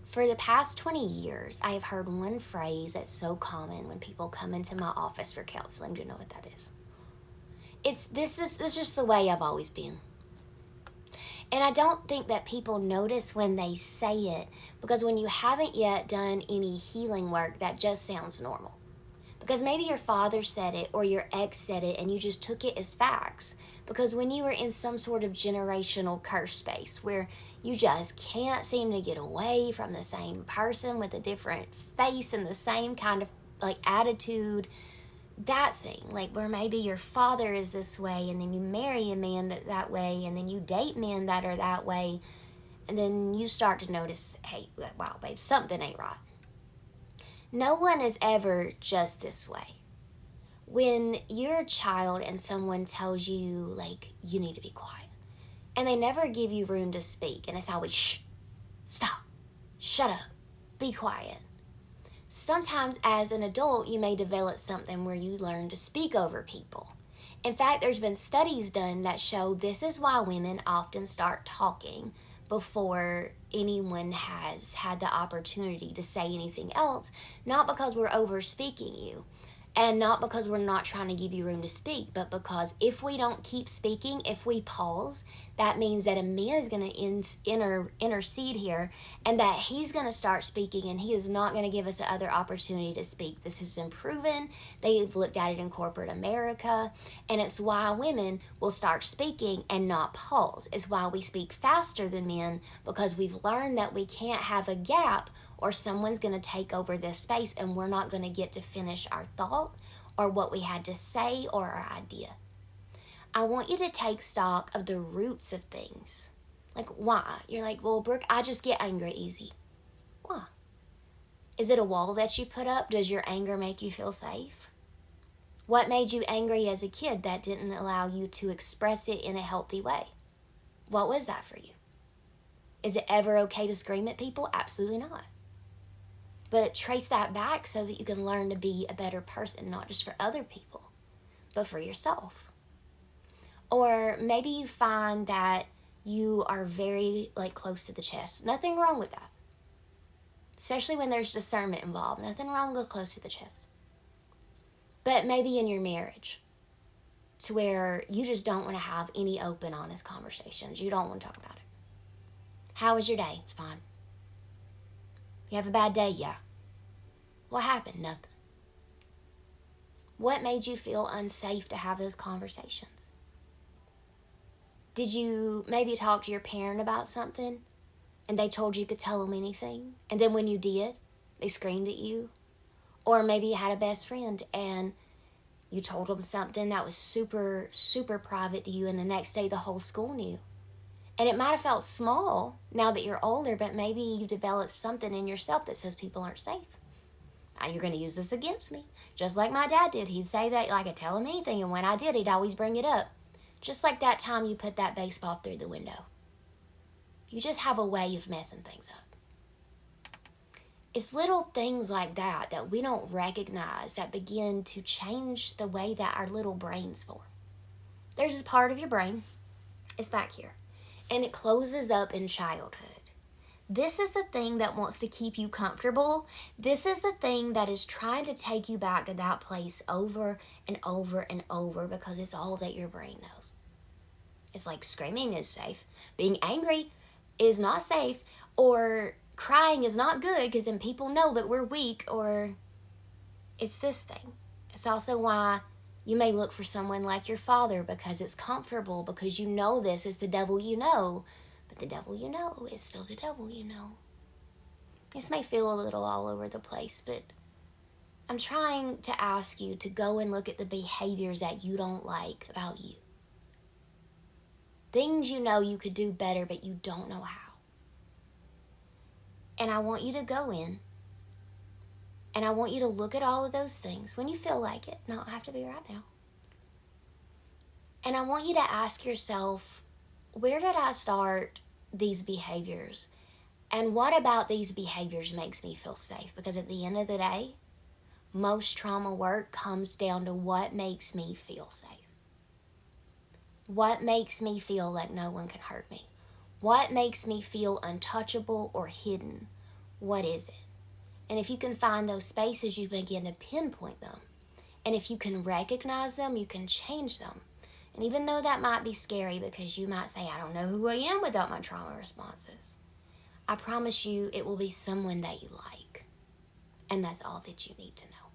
For the past 20 years, I have heard one phrase that's so common when people come into my office for counseling. Do you know what that is? This is just the way I've always been. And I don't think that people notice when they say it, because when you haven't yet done any healing work, that just sounds normal. Because maybe your father said it or your ex said it and you just took it as facts. Because when you were in some sort of generational curse space where you just can't seem to get away from the same person with a different face and the same kind of like attitude, that thing, like where maybe your father is this way and then you marry a man that way and then you date men that are that way, and then you start to notice, hey, wow, babe, something ain't right. No one is ever just this way. When you're a child and someone tells you, like, you need to be quiet, and they never give you room to speak, and it's always, shh, stop, shut up, be quiet. Sometimes as an adult, you may develop something where you learn to speak over people. In fact, there's been studies done that show this is why women often start talking before anyone has had the opportunity to say anything else, not because we're over speaking you, and not because we're not trying to give you room to speak, but because if we don't keep speaking, if we pause, that means that a man is going to intercede here, and that he's going to start speaking, and he is not going to give us the other opportunity to speak. This has been proven. They've looked at it in corporate America, and it's why women will start speaking and not pause. It's why we speak faster than men, because we've learned that we can't have a gap or someone's going to take over this space and we're not going to get to finish our thought or what we had to say or our idea. I want you to take stock of the roots of things. Like, why? You're like, well, Brooke, I just get angry easy. Why? Is it a wall that you put up? Does your anger make you feel safe? What made you angry as a kid that didn't allow you to express it in a healthy way? What was that for you? Is it ever okay to scream at people? Absolutely not. But trace that back so that you can learn to be a better person, not just for other people, but for yourself. Or maybe you find that you are very close to the chest. Nothing wrong with that. Especially when there's discernment involved. Nothing wrong with close to the chest. But maybe in your marriage, to where you just don't want to have any open, honest conversations. You don't want to talk about it. How was your day? It's fine. You have a bad day? Yeah. What happened? Nothing. What made you feel unsafe to have those conversations? Did you maybe talk to your parent about something and they told you could tell them anything? And then when you did, they screamed at you? Or maybe you had a best friend and you told them something that was super, super private to you, and the next day the whole school knew. And it might have felt small now that you're older, but maybe you developed something in yourself that says people aren't safe. Now you're going to use this against me. Just like my dad did. He'd say that I could tell him anything, and when I did, he'd always bring it up. Just like that time you put that baseball through the window. You just have a way of messing things up. It's little things like that that we don't recognize that begin to change the way that our little brains form. There's this part of your brain, it's back here, and it closes up in childhood. This is the thing that wants to keep you comfortable. This is the thing that is trying to take you back to that place over and over and over, because it's all that your brain knows. It's like screaming is safe. Being angry is not safe. Or crying is not good because then people know that we're weak. Or it's this thing. It's also why you may look for someone like your father, because it's comfortable, because you know this is the devil you know. But the devil you know is still the devil you know. This may feel a little all over the place, but I'm trying to ask you to go and look at the behaviors that you don't like about you. Things you know you could do better, but you don't know how. And I want you to go in, and I want you to look at all of those things when you feel like it. No, it have to be right now. And I want you to ask yourself, where did I start these behaviors? And what about these behaviors makes me feel safe? Because at the end of the day, most trauma work comes down to what makes me feel safe. What makes me feel like no one can hurt me? What makes me feel untouchable or hidden? What is it? And if you can find those spaces, you begin to pinpoint them. And if you can recognize them, you can change them. And even though that might be scary because you might say, I don't know who I am without my trauma responses, I promise you it will be someone that you like. And that's all that you need to know.